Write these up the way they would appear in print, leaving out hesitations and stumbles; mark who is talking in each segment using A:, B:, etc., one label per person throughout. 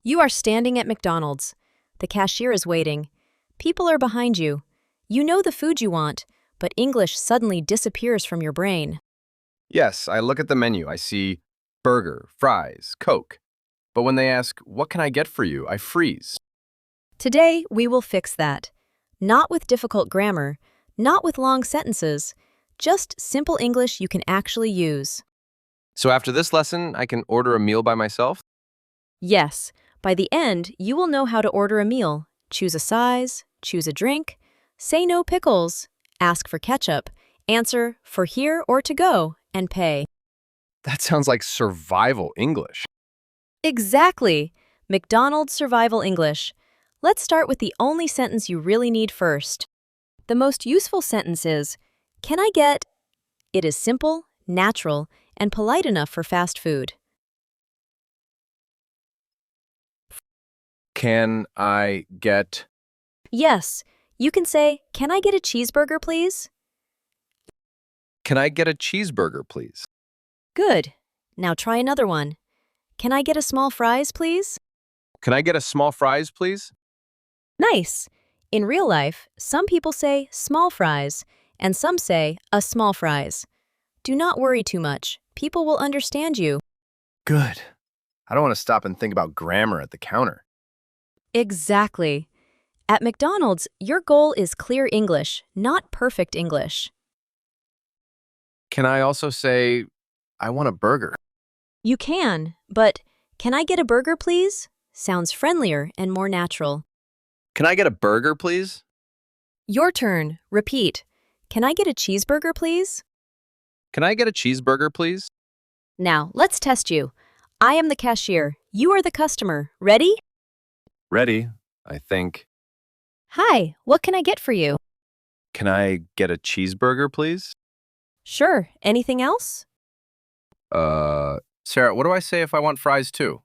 A: You are standing at McDonald's. The cashier is waiting. People are behind you. You know the food you want, but English suddenly disappears from your brain.
B: Yes, I look at the menu. I see burger, fries, Coke. But when they ask, what can I get for you, I freeze.
A: Today, we will fix that. Not with difficult grammar, not with long sentences, just simple English you can actually use.
B: So after this lesson, I can order a meal by myself?
A: Yes, by the end, you will know how to order a meal. Choose a size, choose a drink, say no pickles, ask for ketchup, answer for here or to go, and pay.
B: That sounds like survival English.
A: Exactly! McDonald's Survival English. Let's start with the only sentence you really need first. The most useful sentence is, "Can I get?" It is simple, natural, and polite enough for fast food.
B: Can I get...
A: Yes, you can say, "Can I get a cheeseburger, please?"
B: Can I get a cheeseburger, please?
A: Good. Now try another one. "Can I get a small fries, please?"
B: Can I get a small fries, please?
A: Nice. In real life, some people say small fries, and some say a small fries. Do not worry too much. People will understand you.
B: Good. I don't want to stop and think about grammar at the counter.
A: Exactly. At McDonald's, your goal is clear English, not perfect English.
B: Can I also say, I want a burger?
A: You can, but "Can I get a burger, please?" sounds friendlier and more natural.
B: Can I get a burger, please?
A: Your turn. Repeat. "Can I get a cheeseburger, please?"
B: Can I get a cheeseburger, please?
A: Now, let's test you. I am the cashier. You are the customer. Ready?
B: Ready, I think.
A: Hi, what can I get for you?
B: Can I get a cheeseburger, please?
A: Sure. Anything else?
B: Sarah, what do I say if I want fries too?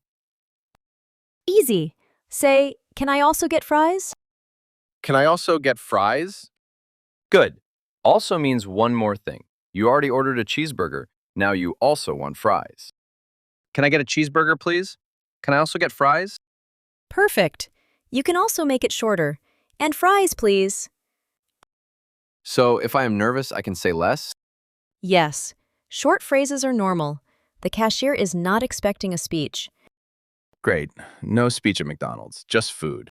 A: Easy. Say, "Can I also get fries?"
B: Can I also get fries? Good. Also means one more thing. You already ordered a cheeseburger. Now you also want fries. Can I get a cheeseburger, please? Can I also get fries?
A: Perfect. You can also make it shorter. "And fries, please."
B: So if I am nervous, I can say less?
A: Yes. Short phrases are normal. The cashier is not expecting a speech.
B: Great. No speech at McDonald's, just food.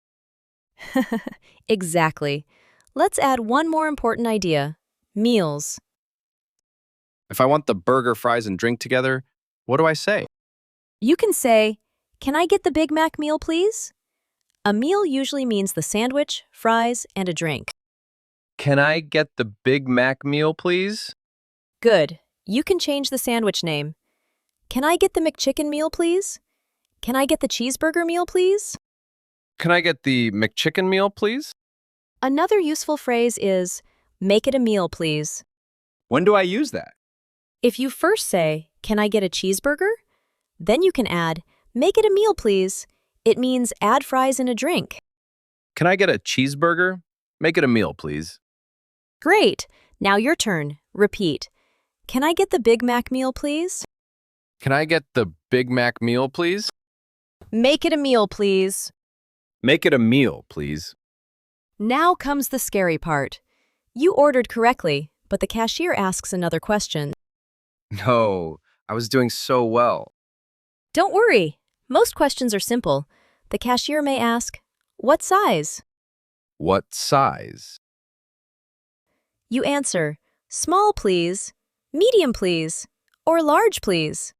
A: Exactly. Let's add one more important idea. Meals.
B: If I want the burger, fries, and drink together, what do I say?
A: You can say, "Can I get the Big Mac meal, please?" A meal usually means the sandwich, fries, and a drink.
B: Can I get the Big Mac meal, please?
A: Good. You can change the sandwich name. "Can I get the McChicken meal, please?" "Can I get the cheeseburger meal, please?"
B: Can I get the McChicken meal, please?
A: Another useful phrase is, "Make it a meal, please."
B: When do I use that?
A: If you first say, "Can I get a cheeseburger?" Then you can add, "Make it a meal, please." It means add fries and a drink.
B: Can I get a cheeseburger? Make it a meal, please.
A: Great. Now your turn. Repeat. "Can I get the Big Mac meal, please?"
B: Can I get the Big Mac meal, please?
A: Make it a meal, please.
B: Make it a meal, please.
A: Now comes the scary part. You ordered correctly, but the cashier asks another question.
B: No, I was doing so well.
A: Don't worry. Most questions are simple. The cashier may ask, "What size?"
B: What size?
A: You answer, "Small, please," "Medium, please," or "Large, please."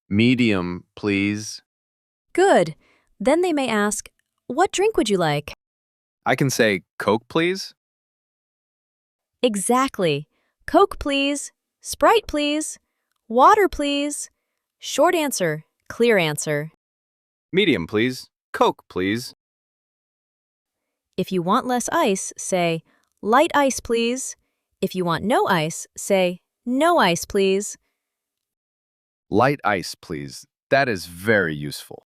B: Medium, please.
A: Good. Then they may ask, "What drink would you like?"
B: I can say Coke, please.
A: Exactly. "Coke, please." "Sprite, please." "Water, please." Short answer, clear answer.
B: Medium, please. Coke, please.
A: If you want less ice, say, "Light ice, please." If you want no ice, say, "No ice, please."
B: Light ice, please. That is very useful.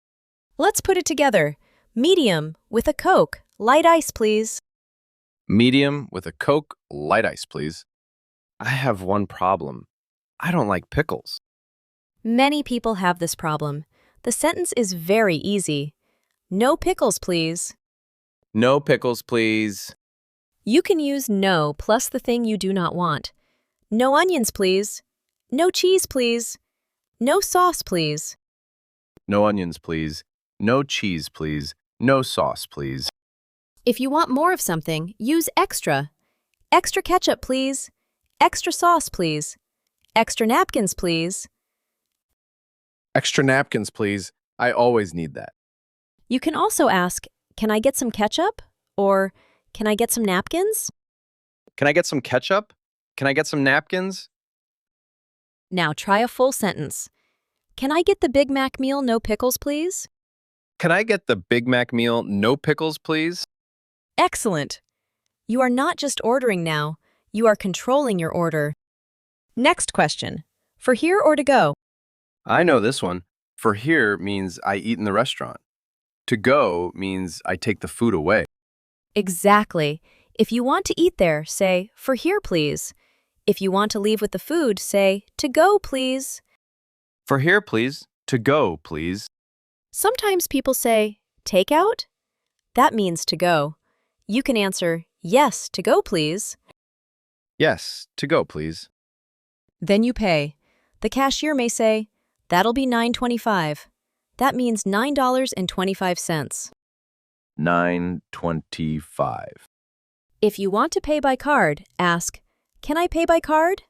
A: Let's put it together. Medium with a Coke. Light ice, please.
B: Medium with a Coke, light ice, please. I have one problem. I don't like pickles.
A: Many people have this problem. The sentence is very easy. No pickles, please.
B: No pickles, please.
A: You can use no plus the thing you do not want. No onions, please. No cheese, please. No sauce, please.
B: No onions, please. No cheese, please. No sauce, please.
A: If you want more of something, use extra. Extra ketchup, please. Extra sauce, please. Extra napkins, please.
B: Extra napkins, please. I always need that.
A: You can also ask, can I get some ketchup? Or, can I get some napkins?
B: Can I get some ketchup? Can I get some napkins?
A: Now try a full sentence. Can I get the Big Mac meal, no pickles, please?
B: Can I get the Big Mac meal, no pickles, please?
A: Excellent. You are not just ordering now, you are controlling your order. Next question. For here or to go?
B: I know this one. For here means I eat in the restaurant. To go means I take the food away.
A: Exactly. If you want to eat there, say, for here, please. If you want to leave with the food, say, to go, please.
B: For here, please. To go, please.
A: Sometimes people say, take out? That means to go. You can answer, yes, to go, please.
B: Yes, to go, please.
A: Then you pay. The cashier may say, that'll be $9.25. That means $9.25.
B: $9.25.
A: If you want to pay by card, ask, can I pay by card?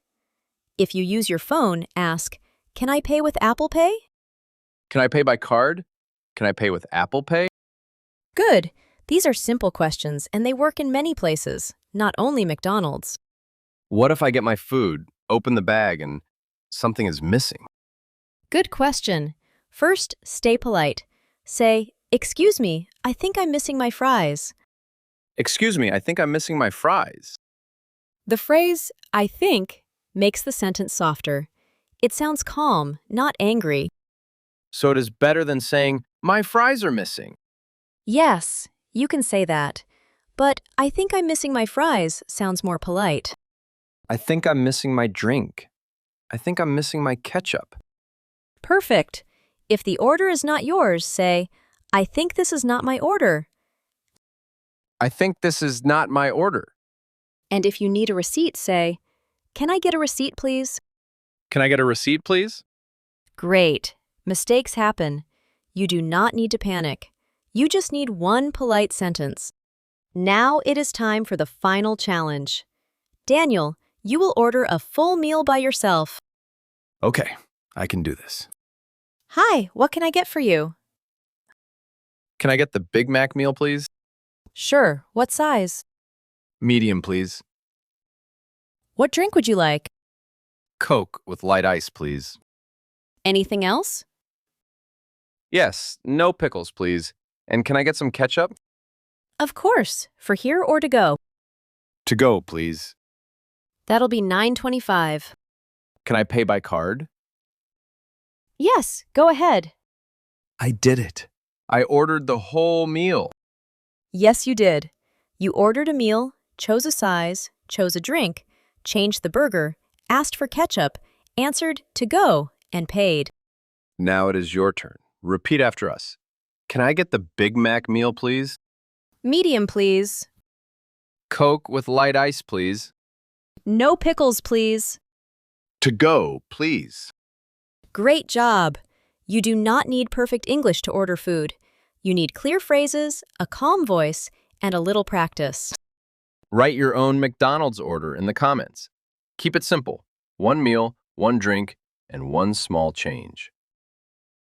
A: If you use your phone, ask, can I pay with Apple Pay?
B: Can I pay by card? Can I pay with Apple Pay?
A: Good. These are simple questions, and they work in many places, not only McDonald's.
B: What if I get my food, open the bag, and something is missing?
A: Good question. First, stay polite. Say, excuse me, I think I'm missing my fries.
B: Excuse me, I think I'm missing my fries.
A: The phrase, I think, makes the sentence softer. It sounds calm, not angry.
B: So it is better than saying, my fries are missing.
A: Yes, you can say that. But I think I'm missing my fries sounds more polite.
B: I think I'm missing my drink. I think I'm missing my ketchup.
A: Perfect. If the order is not yours, say, I think this is not my order.
B: I think this is not my order.
A: And if you need a receipt, say, can I get a receipt, please?
B: Can I get a receipt, please?
A: Great. Mistakes happen. You do not need to panic. You just need one polite sentence. Now it is time for the final challenge. Daniel, you will order a full meal by yourself.
B: Okay, I can do this.
A: Hi, what can I get for you?
B: Can I get the Big Mac meal, please?
A: Sure, what size?
B: Medium, please.
A: What drink would you like?
B: Coke with light ice, please.
A: Anything else?
B: Yes, no pickles, please. And can I get some ketchup?
A: Of course, for here or to go.
B: To go, please.
A: That'll be $9.25.
B: Can I pay by card?
A: Yes, go ahead.
B: I did it. I ordered the whole meal.
A: Yes, you did. You ordered a meal, chose a size, chose a drink, changed the burger, asked for ketchup, answered to go, and paid.
B: Now it is your turn. Repeat after us. Can I get the Big Mac meal, please?
A: Medium, please.
B: Coke with light ice, please.
A: No pickles, please.
B: To go, please.
A: Great job. You do not need perfect English to order food. You need clear phrases, a calm voice, and a little practice.
B: Write your own McDonald's order in the comments. Keep it simple. One meal, one drink, and one small change.